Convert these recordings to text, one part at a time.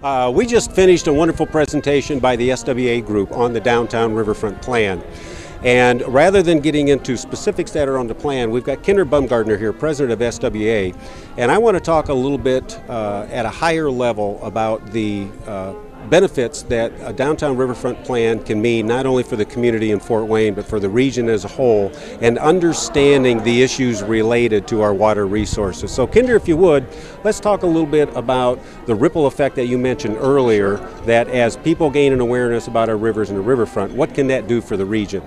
We just finished a wonderful presentation by the SWA Group on the downtown Riverfront plan. And rather than getting into specifics that are on the plan, we've got Kinder Baumgardner here, president of SWA, and I want to talk a little bit at a higher level about the benefits that a downtown riverfront plan can mean not only for the community in Fort Wayne but for the region as a whole, and understanding the issues related to our water resources. So Kinder, if you would, let's talk a little bit about the ripple effect that you mentioned earlier, that as people gain an awareness about our rivers and the riverfront, what can that do for the region?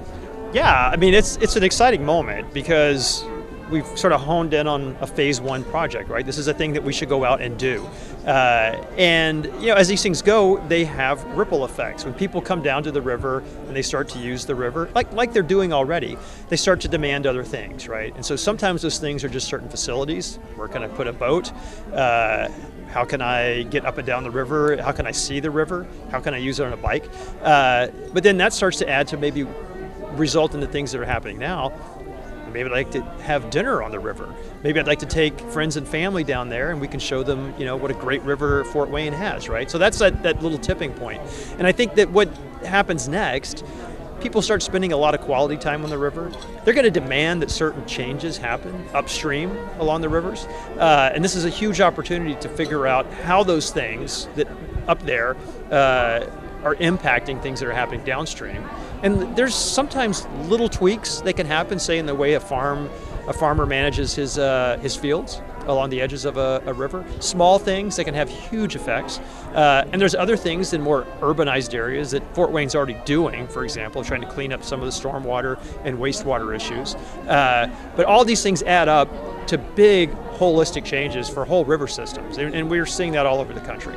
Yeah, I mean, it's an exciting moment because we've sort of honed in on a phase one project, right? This is a thing that we should go out and do. And you know, as these things go, they have ripple effects. When people come down to the river and they start to use the river, like they're doing already, they start to demand other things, right? And so sometimes those things are just certain facilities. Where can I put a boat? How can I get up and down the river? How can I see the river? How can I use it on a bike? But then that starts to add to maybe result in the things that are happening now. Maybe I'd like to have dinner on the river. Maybe I'd like to take friends and family down there and we can show them, you know, what a great river Fort Wayne has, right? So that's that little tipping point. And I think that what happens next, people start spending a lot of quality time on the river. They're going to demand that certain changes happen upstream along the rivers. And this is a huge opportunity to figure out how those things that up there are impacting things that are happening downstream. And there's sometimes little tweaks that can happen, say in the way a farmer manages his fields along the edges of a river. Small things that can have huge effects. And there's other things in more urbanized areas that Fort Wayne's already doing, for example, trying to clean up some of the stormwater and wastewater issues. But all these things add up to big holistic changes for whole river systems. And we're seeing that all over the country.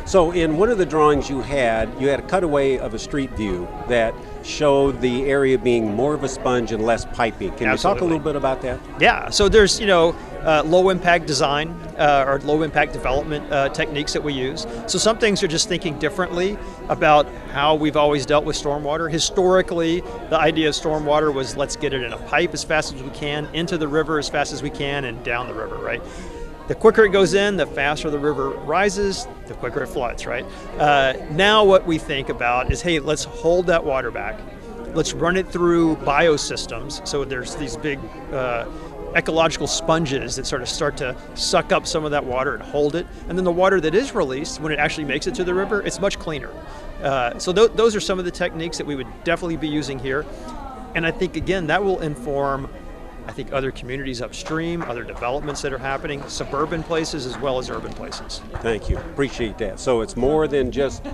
So in one of the drawings you had a cutaway of a street view that showed the area being more of a sponge and less piping. Can you talk a little bit about that? Yeah, so there's, low impact design or low impact development techniques that we use. So some things are just thinking differently about how we've always dealt with stormwater. Historically, the idea of stormwater was let's get it in a pipe as fast as we can, into the river as fast as we can, and down the river, right? The quicker it goes in, the faster the river rises, the quicker it floods, right? Now what we think about is, hey, let's hold that water back. Let's run it through biosystems. So there's these big ecological sponges that sort of start to suck up some of that water and hold it. And then the water that is released, when it actually makes it to the river, it's much cleaner. So those are some of the techniques that we would definitely be using here. And I think, again, that will inform other communities upstream, other developments that are happening, suburban places as well as urban places. Thank you, appreciate that. So it's more than just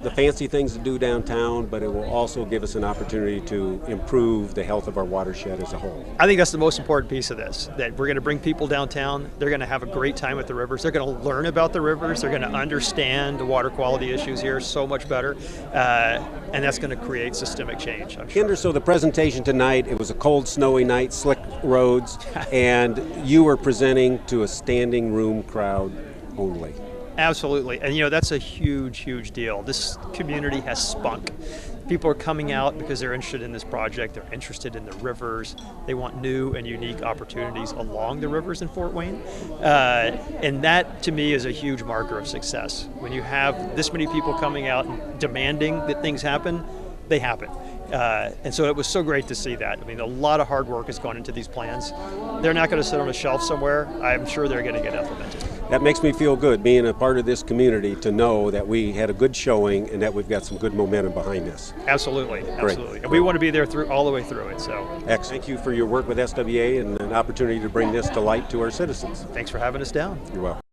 the fancy things to do downtown, but it will also give us an opportunity to improve the health of our watershed as a whole. I think that's the most important piece of this, that we're going to bring people downtown, they're going to have a great time at the rivers, they're going to learn about the rivers, they're going to understand the water quality issues here so much better, and that's going to create systemic change, I'm sure. Kinder, so the presentation tonight, it was a cold, snowy night, slick roads, and you were presenting to a standing room crowd only. Absolutely, and that's a huge, huge deal. This community has spunk. People are coming out because they're interested in this project, they're interested in the rivers, they want new and unique opportunities along the rivers in Fort Wayne, and that to me is a huge marker of success. When you have this many people coming out and demanding that things happen, they happen. And so it was so great to see that. I mean, a lot of hard work has gone into these plans. They're not going to sit on a shelf somewhere. I'm sure they're going to get implemented. That makes me feel good, being a part of this community, to know that we had a good showing and that we've got some good momentum behind this. Absolutely, absolutely. And we want to be there all the way through it. So, excellent. Thank you for your work with SWA and an opportunity to bring this to light to our citizens. Thanks for having us down. You're welcome.